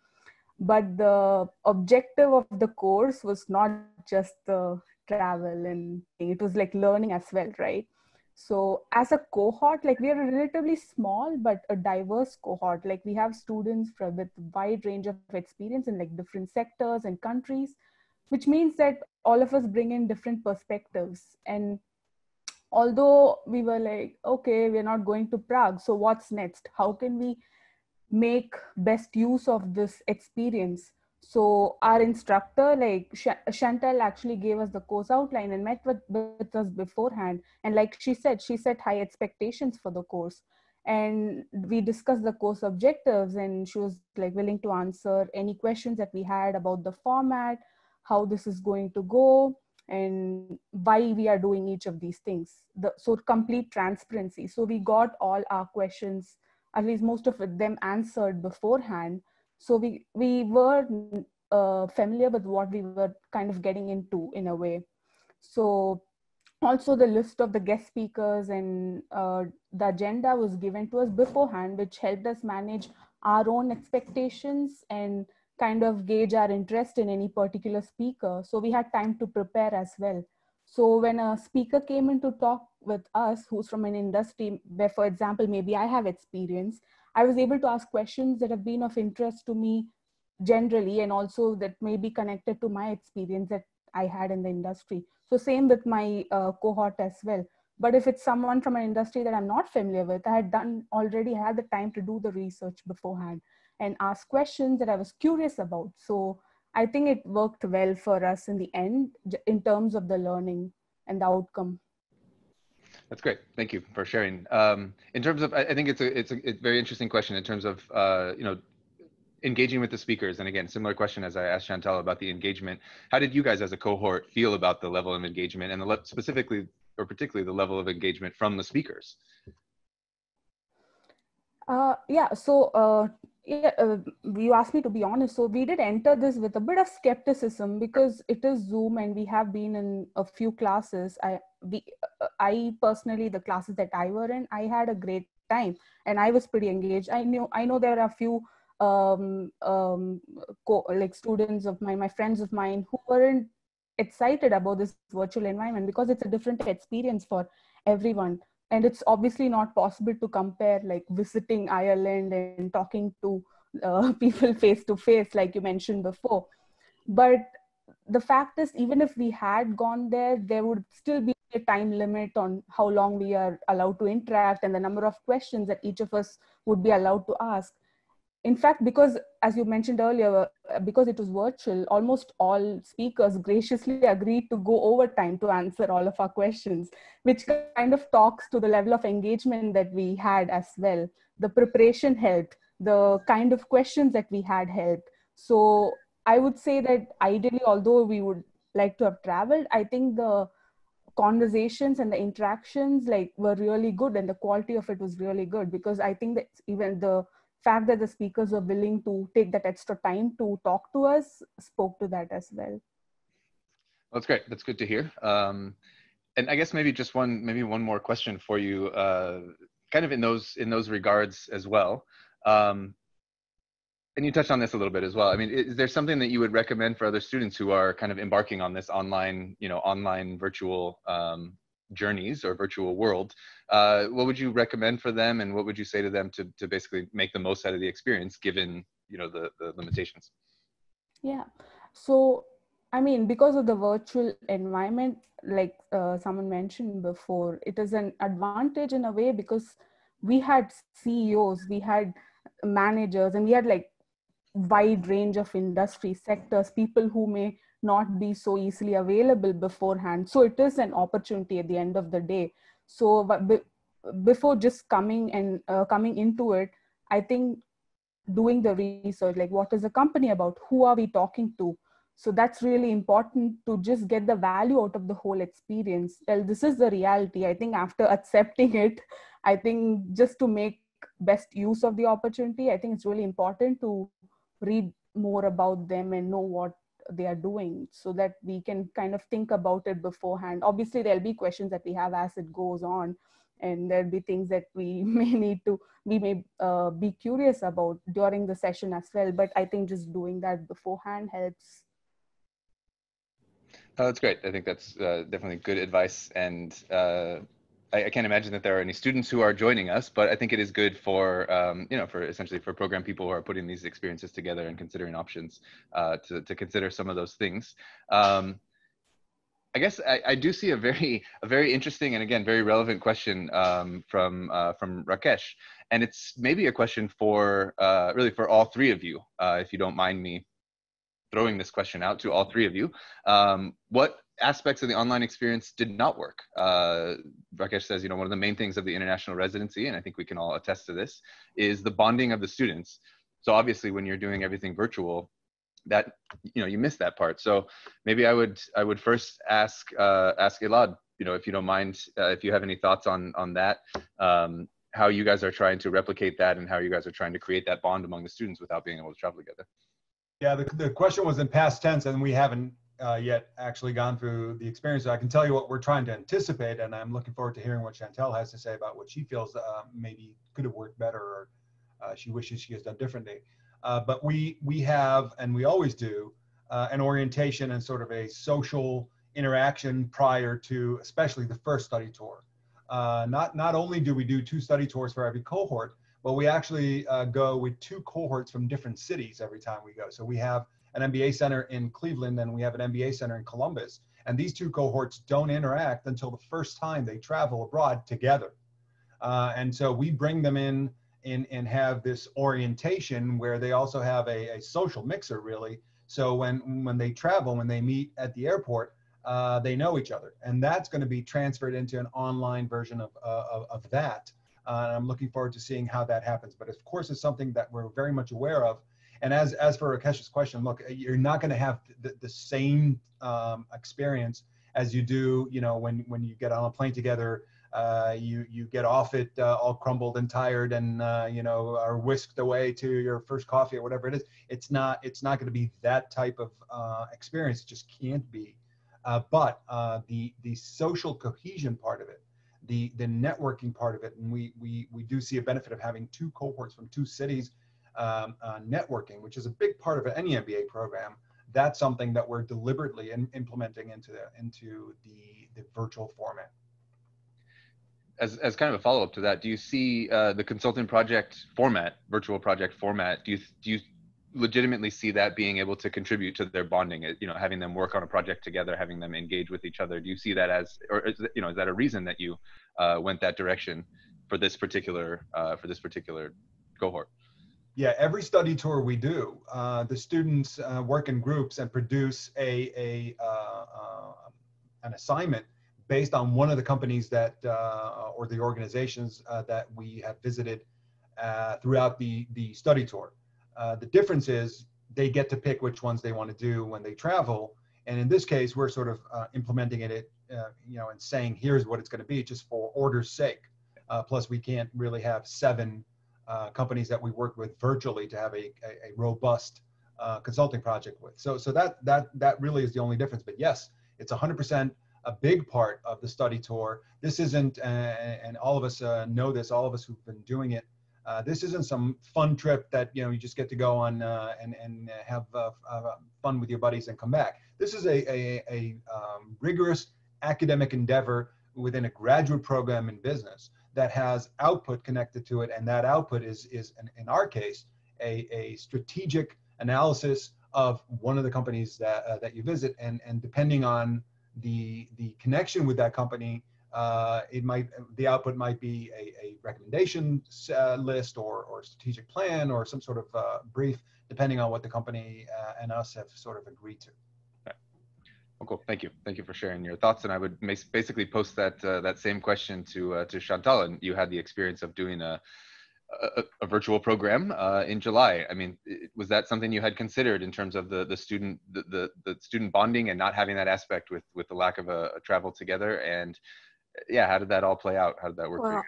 S4: But the objective of the course was not just the travel, and it was like learning as well, right? So as a cohort, like, we are a relatively small but a diverse cohort. Like, we have students with a wide range of experience in like different sectors and countries, which means that all of us bring in different perspectives. And although we were like, okay, we're not going to Prague, so what's next? How can we make best use of this experience? So our instructor, like Shantel, actually gave us the course outline and met with us beforehand. And like she set high expectations for the course. And we discussed the course objectives, and she was like willing to answer any questions that we had about the format, how this is going to go, and why we are doing each of these things. So complete transparency. So we got all our questions, at least most of them, answered beforehand. So we were familiar with what we were kind of getting into in a way. So also the list of the guest speakers and the agenda was given to us beforehand, which helped us manage our own expectations and kind of gauge our interest in any particular speaker. So we had time to prepare as well. So when a speaker came in to talk with us, who's from an industry where, for example, maybe I have experience, I was able to ask questions that have been of interest to me generally, and also that may be connected to my experience that I had in the industry. So same with my cohort as well. But if it's someone from an industry that I'm not familiar with, I had already had the time to do the research beforehand and ask questions that I was curious about. So I think it worked well for us in the end in terms of the learning and the outcome.
S1: That's great. Thank you for sharing. In terms of, I think it's a very interesting question in terms of, you know, engaging with the speakers. And again, similar question as I asked Shantel about the engagement. How did you guys as a cohort feel about the level of engagement and specifically or particularly the level of engagement from the speakers?
S4: You asked me to be honest. So we did enter this with a bit of skepticism because it is Zoom and we have been in a few classes. I personally, the classes that I were in, I had a great time and I was pretty engaged. I know there are a few like students of mine, my friends of mine who weren't excited about this virtual environment because it's a different experience for everyone. And it's obviously not possible to compare like visiting Ireland and talking to people face to face, like you mentioned before. But the fact is, even if we had gone there, there would still be a time limit on how long we are allowed to interact and the number of questions that each of us would be allowed to ask. In fact, because as you mentioned earlier, because it was virtual, almost all speakers graciously agreed to go overtime to answer all of our questions, which kind of talks to the level of engagement that we had as well. The preparation helped, the kind of questions that we had helped. So I would say that ideally, although we would like to have traveled, I think the conversations and the interactions like were really good and the quality of it was really good, because I think that even the fact that the speakers were willing to take that extra time to talk to us spoke to that as well.
S1: That's great. That's good to hear. And I guess maybe just one more question for you, kind of in those regards as well. And you touched on this a little bit as well. I mean, is there something that you would recommend for other students who are kind of embarking on this online virtual journeys or virtual world? What would you recommend for them, and what would you say to them to basically make the most out of the experience given the limitations?
S4: Yeah, so I mean, because of the virtual environment, like someone mentioned before, it is an advantage in a way because we had CEOs, we had managers, and we had like wide range of industry sectors, people who may not be so easily available beforehand. So it is an opportunity at the end of the day. So before just coming into it, I think doing the research, like what is the company about, who are we talking to, so that's really important to just get the value out of the whole experience. Well, this is the reality. I think after accepting it, I think just to make best use of the opportunity, I think it's really important to read more about them and know what they are doing so that we can kind of think about it beforehand. Obviously there'll be questions that we have as it goes on, and there'll be things that we may be curious about during the session as well, but I think just doing that beforehand helps.
S1: Oh, that's great. I think that's definitely good advice, and I can't imagine that there are any students who are joining us, but I think it is good for for program people who are putting these experiences together and considering options to consider some of those things. I guess I do see a very interesting and again very relevant question from Rakesh, and it's maybe a question for really for all three of you, if you don't mind me throwing this question out to all three of you. What aspects of the online experience did not work? Rakesh says, one of the main things of the international residency, and I think we can all attest to this, is the bonding of the students. So obviously when you're doing everything virtual, that you miss that part. So maybe I would first ask Elad, if you don't mind, if you have any thoughts on that, how you guys are trying to replicate that and how you guys are trying to create that bond among the students without being able to travel together.
S2: Yeah, the question was in past tense, and we haven't yet actually gone through the experience. So I can tell you what we're trying to anticipate, and I'm looking forward to hearing what Shantel has to say about what she feels maybe could have worked better or she wishes she has done differently. But we have, and we always do, an orientation and sort of a social interaction prior to, especially the first study tour. Not only do we do 2 study tours for every cohort, but we actually go with 2 cohorts from different cities every time we go. So we have an MBA center in Cleveland and we have an MBA center in Columbus. And these 2 cohorts don't interact until the first time they travel abroad together. And so we bring them in and have this orientation where they also have a social mixer, really. So when they travel, when they meet at the airport, they know each other. And that's going to be transferred into an online version of that. And I'm looking forward to seeing how that happens. But of course, it's something that we're very much aware of. And as for Rakesh's question, look, you're not going to have the same experience as you do, you know, when you get on a plane together. You get off it all crumbled and tired, and you know, are whisked away to your first coffee or whatever it is. It's not going to be that type of experience. It just can't be. But the social cohesion part of it, the networking part of it, and we do see a benefit of having 2 cohorts from 2 cities networking, which is a big part of any MBA program. That's something that we're deliberately implementing into the virtual format.
S1: As kind of a follow-up to that, do you see the consultant project format, virtual project format, do you legitimately see that being able to contribute to their bonding, you know, having them work on a project together, having them engage with each other? Do you see that as, or is, you know, is that a reason that you went that direction for this particular cohort?
S2: Yeah, every study tour we do, the students work in groups and produce an assignment based on one of the companies that, or the organizations that we have visited throughout the study tour. The difference is they get to pick which ones they want to do when they travel. And in this case, we're sort of implementing it, you know, and saying, here's what it's going to be, just for order's sake. Plus, we can't really have 7 companies that we work with virtually to have a robust consulting project with. So that really is the only difference. But yes, it's 100% a big part of the study tour. This isn't, and all of us know this, all of us who've been doing it, this isn't some fun trip that, you know, you just get to go on and have fun with your buddies and come back. This is a rigorous academic endeavor within a graduate program in business that has output connected to it, and that output is in our case a strategic analysis of one of the companies that you visit, and depending on the connection with that company, the output might be a recommendation list or strategic plan or some sort of brief, depending on what the company and us have sort of agreed to.
S1: Well, cool. Thank you for sharing your thoughts. And I would basically post that same question to Shantel. And you had the experience of doing a virtual program in July. I mean, was that something you had considered in terms of the student bonding and not having that aspect with the lack of a travel together? And yeah, how did that all play out? How did that work for you?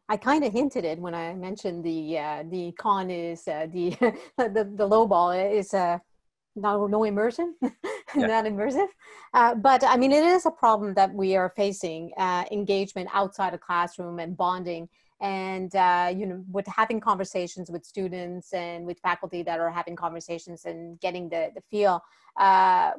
S3: I kind of hinted it when I mentioned the con is the low ball is no immersion, not immersive. But I mean, it is a problem that we are facing, engagement outside of classroom and bonding. And, you know, with having conversations with students and with faculty that are having conversations and getting the feel,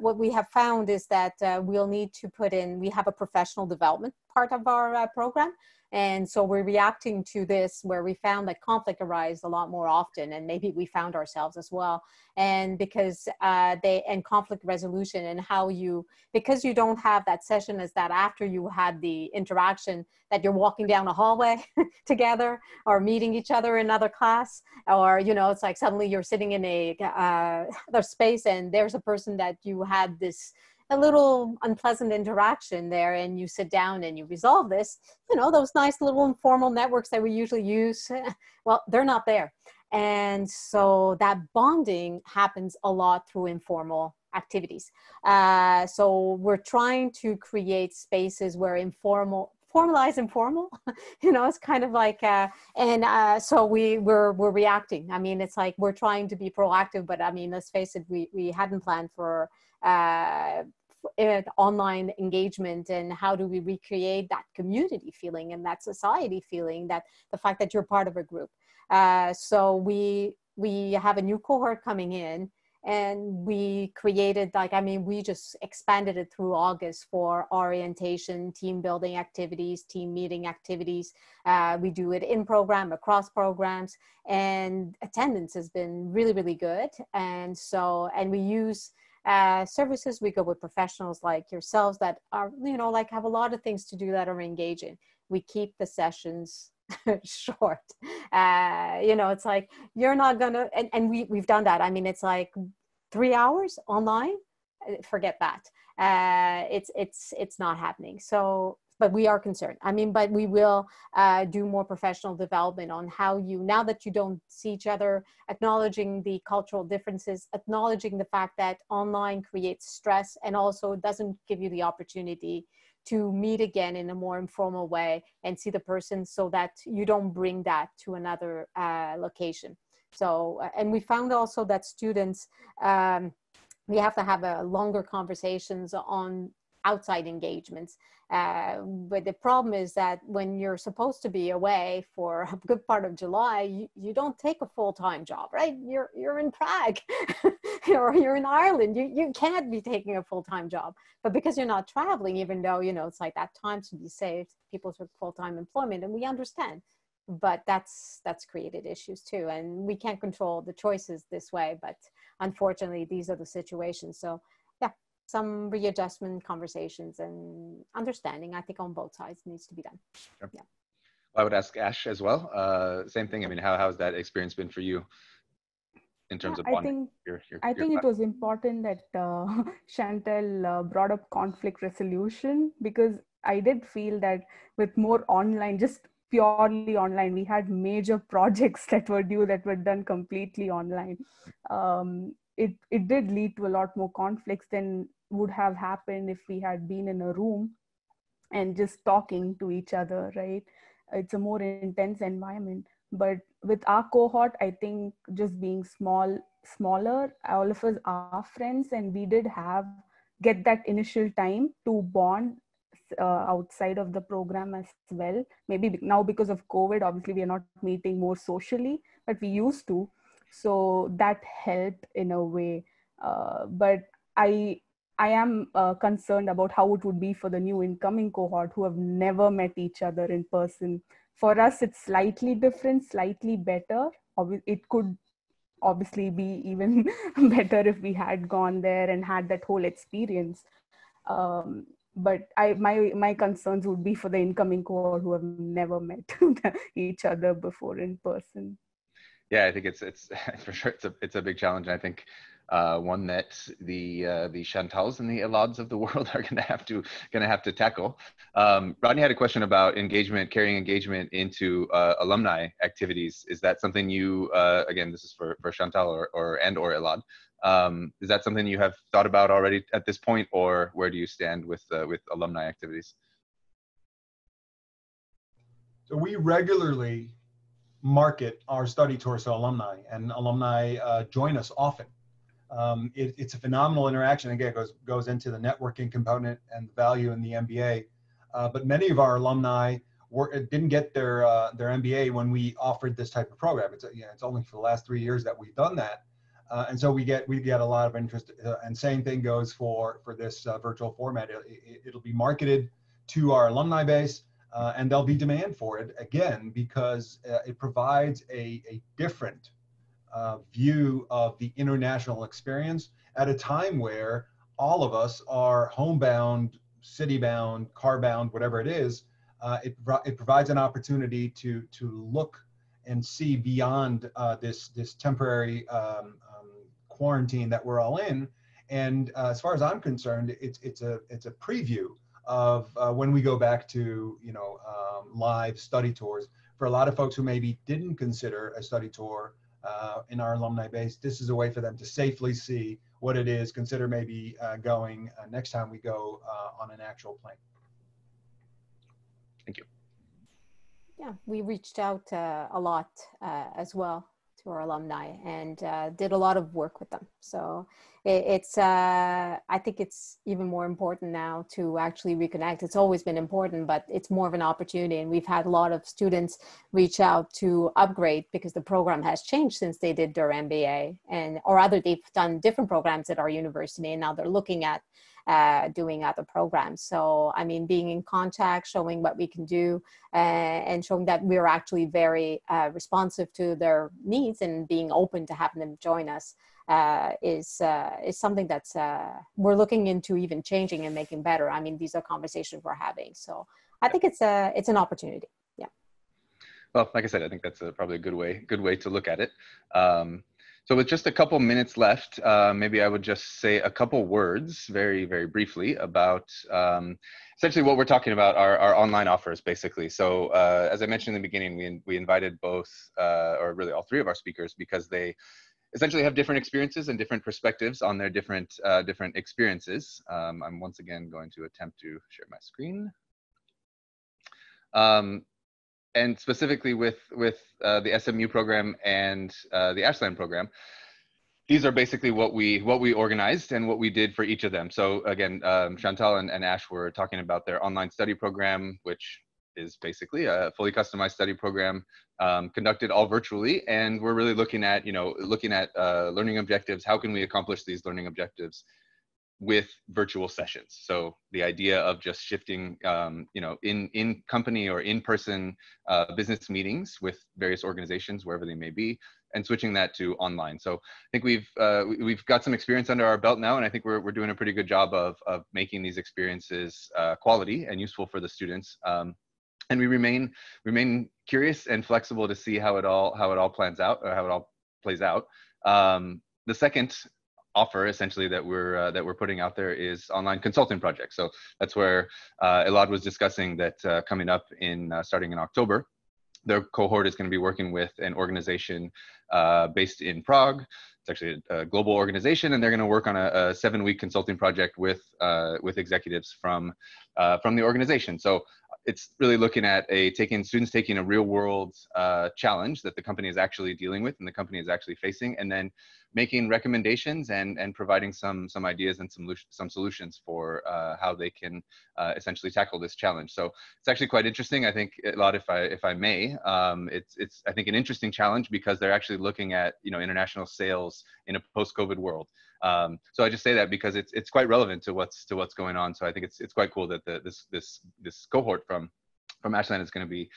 S3: what we have found is that we'll need to we have a professional development part of our program. And so we're reacting to this where we found that conflict arises a lot more often, and maybe we found ourselves as well. And because and conflict resolution and because you don't have that session as that after you had the interaction that you're walking down a hallway together or meeting each other in another class, or, you know, it's like suddenly you're sitting in other space and there's a person that you had a little unpleasant interaction there, and you sit down and you resolve this, you know, those nice little informal networks that we usually use, well, they're not there. And so that bonding happens a lot through informal activities. So we're trying to create spaces where formalize informal, you know, it's kind of like, so we're reacting. I mean, it's like, we're trying to be proactive, but I mean, let's face it, we hadn't planned for online engagement, and how do we recreate that community feeling and that society feeling, that the fact that you're part of a group. So we we have a new cohort coming in, and we created, like, I mean, we just expanded it through August for orientation, team building activities, team meeting activities. We do it in program, across programs, and attendance has been really, really good. And so, and we use services. We go with professionals like yourselves that are, you know, like have a lot of things to do that are engaging. We keep the sessions short. You know, it's like, you're not gonna, and we've done that. I mean, it's like 3 hours online, forget that. It's not happening. So, but we are concerned. I mean, but we will do more professional development on how you, now that you don't see each other, acknowledging the cultural differences, acknowledging the fact that online creates stress and also doesn't give you the opportunity to meet again in a more informal way and see the person, so that you don't bring that to another location. So, and we found also that students, we have to have longer conversations on outside engagements. But the problem is that when you're supposed to be away for a good part of July, you don't take a full-time job, right? You're in Prague or you're in Ireland. You can't be taking a full-time job. But because you're not traveling, even though, you know, it's like that time to be saved, people took full-time employment, and we understand. But that's created issues too. And we can't control the choices this way, but unfortunately, these are the situations. So yeah, some readjustment conversations and understanding, I think, on both sides needs to be done.
S1: Sure.
S3: Yeah.
S1: I would ask Ash as well. Same thing. I mean, how's that experience been for you in terms of bonding?
S4: I think it was important that Shantel brought up conflict resolution, because I did feel that with more online, just purely online, we had major projects that were due, that were done completely online. It did lead to a lot more conflicts than would have happened if we had been in a room and just talking to each other, right? It's a more intense environment. But with our cohort, I think just being smaller, all of us are friends, and we did get that initial time to bond outside of the program as well. Maybe now because of COVID, obviously we are not meeting more socially, but we used to. So that helped in a way. But I am concerned about how it would be for the new incoming cohort who have never met each other in person. For us, it's slightly different, slightly better. It could obviously be even better if we had gone there and had that whole experience. But my concerns would be for the incoming cohort who have never met each other before in person.
S1: Yeah, I think it's for sure it's a big challenge. And I think one that the Chantels and the Elads of the world are gonna have to tackle. Rodney had a question about engagement, carrying engagement into alumni activities. Is that something you again, this is for Chantal or Elad? Is that something you have thought about already at this point, or where do you stand with alumni activities?
S2: So we regularly market our study tours to alumni, and alumni join us often. It's a phenomenal interaction. Again, it goes into the networking component and the value in the MBA. But many of our alumni didn't get their MBA when we offered this type of program. It's only for the last 3 years that we've done that. And so we get a lot of interest, and same thing goes for this virtual format. It'll be marketed to our alumni base, and there'll be demand for it, again, because it provides a different view of the international experience at a time where all of us are homebound, city-bound, car-bound, whatever it is. It provides an opportunity to look and see beyond this temporary quarantine that we're all in. And as far as I'm concerned, it's a preview of when we go back to live study tours. For a lot of folks who maybe didn't consider a study tour in our alumni base, this is a way for them to safely see what it is, consider maybe going next time we go on an actual plane.
S1: Thank you.
S3: Yeah, we reached out a lot as well to our alumni and did a lot of work with them. So I think it's even more important now to actually reconnect. It's always been important, but it's more of an opportunity. And we've had a lot of students reach out to upgrade because the program has changed since they did their MBA, or rather they've done different programs at our university, and now they're looking at doing other programs. So, I mean, being in contact, showing what we can do, and showing that we're actually very responsive to their needs and being open to having them join us is something that's we're looking into even changing and making better. I mean, these are conversations we're having. So I think it's an opportunity. Yeah.
S1: Well, like I said, I think that's probably a good way to look at it. So with just a couple minutes left, maybe I would just say a couple words very, very briefly about essentially what we're talking about, our online offers, basically. So as I mentioned in the beginning, we invited both, or really all three of our speakers, because they essentially have different experiences and different perspectives on their different experiences. I'm once again going to attempt to share my screen. And specifically with the SMU program and the Ashland program, these are basically what we organized and what we did for each of them. So again, Shantel and Ash were talking about their online study program, which is basically a fully customized study program conducted all virtually. And we're really looking at learning objectives. How can we accomplish these learning objectives with virtual sessions? So the idea of just shifting, in company or in-person business meetings with various organizations, wherever they may be, and switching that to online. So I think we've got some experience under our belt now, and I think we're doing a pretty good job of making these experiences quality and useful for the students. And we remain curious and flexible to see how it all plans out, or how it all plays out. The second offer essentially that we're putting out there is online consulting projects. So that's where Elad was discussing that coming up starting in October, their cohort is going to be working with an organization based in Prague. It's actually a global organization, and they're going to work on a 7-week consulting project with executives from the organization. So it's really looking at students taking a real world challenge that the company is actually dealing with and the company is actually facing, and then making recommendations and providing some ideas and some solutions for how they can essentially tackle this challenge. So it's actually quite interesting. I think a lot, if I may, it's I think an interesting challenge because they're actually looking at international sales in a post-COVID world. So I just say that because it's quite relevant to what's going on. So I think it's quite cool that this cohort from Ashland is going to be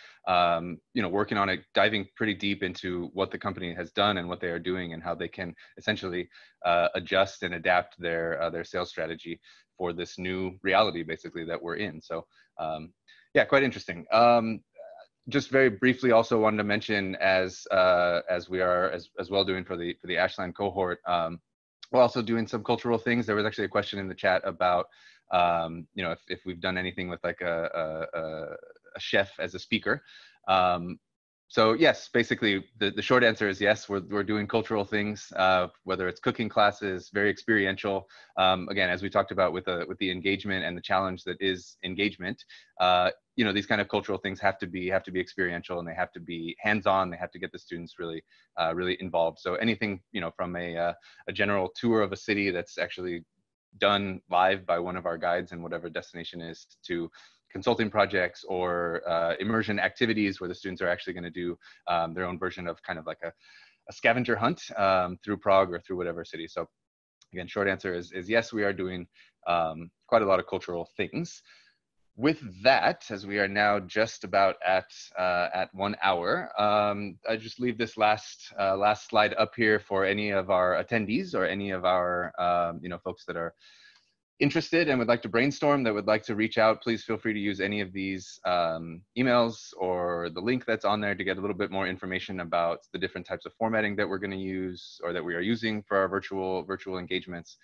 S1: working on it, diving pretty deep into what the company has done and what they are doing and how they can essentially adjust and adapt their sales strategy for this new reality basically that we're in. So yeah, quite interesting. Just very briefly, also wanted to mention as we are as well doing for the Ashland cohort. We're also doing some cultural things. There was actually a question in the chat about, if we've done anything with like a chef as a speaker. So yes, basically the short answer is yes, we're doing cultural things, whether it's cooking classes, very experiential. Again, as we talked about with the engagement and the challenge that is engagement, these kind of cultural things have to be experiential, and they have to be hands-on. They have to get the students really involved. So anything, from a general tour of a city that's actually done live by one of our guides in whatever destination is, to consulting projects or immersion activities where the students are actually going to do their own version of kind of like a scavenger hunt through Prague or through whatever city. So again, short answer is yes, we are doing quite a lot of cultural things. With that, as we are now just about at 1 hour, I just leave this last slide up here for any of our attendees or any of our folks that are interested and would like to brainstorm, that would like to reach out. Please feel free to use any of these emails or the link that's on there to get a little bit more information about the different types of formatting that we're going to use or that we are using for our virtual engagements.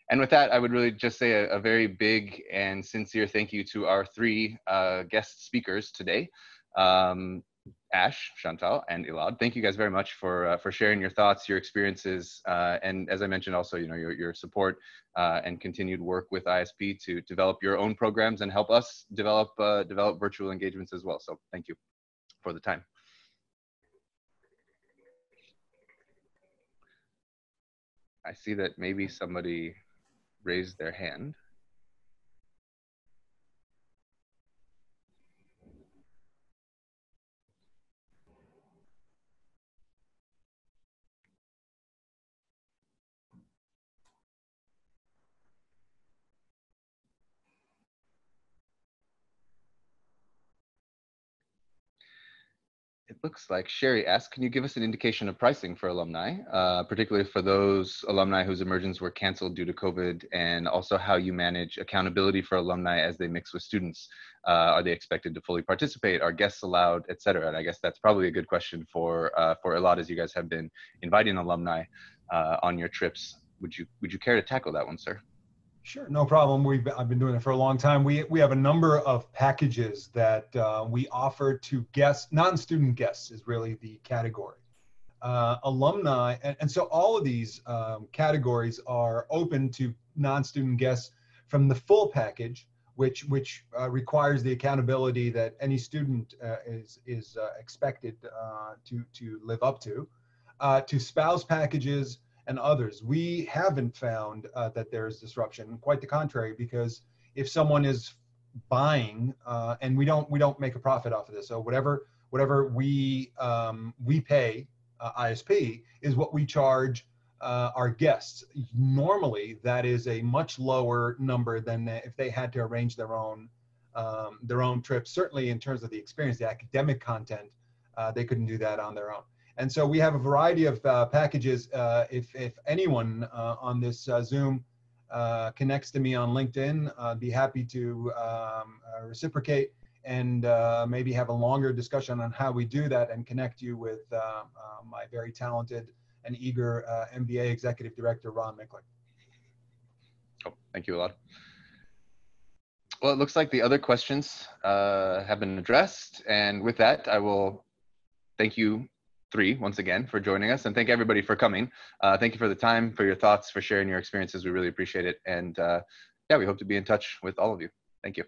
S1: And with that, I would really just say a very big and sincere thank you to our 3 guest speakers today. Ash, Shantel, and Elad. Thank you guys very much for sharing your thoughts, your experiences, and as I mentioned, also your support and continued work with ISP to develop your own programs and help us develop virtual engagements as well. So thank you for the time. I see that maybe somebody raised their hand. It looks like Sherry asked, can you give us an indication of pricing for alumni, particularly for those alumni whose immersions were canceled due to COVID, and also how you manage accountability for alumni as they mix with students? Are they expected to fully participate? Are guests allowed, et cetera? And I guess that's probably a good question for a lot, as you guys have been inviting alumni on your trips. Would you care to tackle that one, sir?
S2: Sure, no problem. I've been doing it for a long time. We have a number of packages that we offer to guests. Non-student guests is really the category. Alumni, and so all of these categories are open to non-student guests from the full package, which requires the accountability that any student is expected to live up to spouse packages and others. We haven't found that there's disruption. Quite the contrary, because if someone is buying, and we don't make a profit off of this, so whatever we pay ISP is what we charge our guests. Normally, that is a much lower number than if they had to arrange their own trips. Certainly, in terms of the experience, the academic content, they couldn't do that on their own. And so we have a variety of packages. If anyone on this Zoom connects to me on LinkedIn, I'd be happy to reciprocate and maybe have a longer discussion on how we do that and connect you with my very talented and eager MBA Executive Director, Ron Mickler.
S1: Oh, thank you a lot. Well, it looks like the other questions have been addressed. And with that, I will thank you three once again for joining us, and thank everybody for coming. Thank you for the time, for your thoughts, for sharing your experiences. We really appreciate it. And yeah, we hope to be in touch with all of you. Thank you.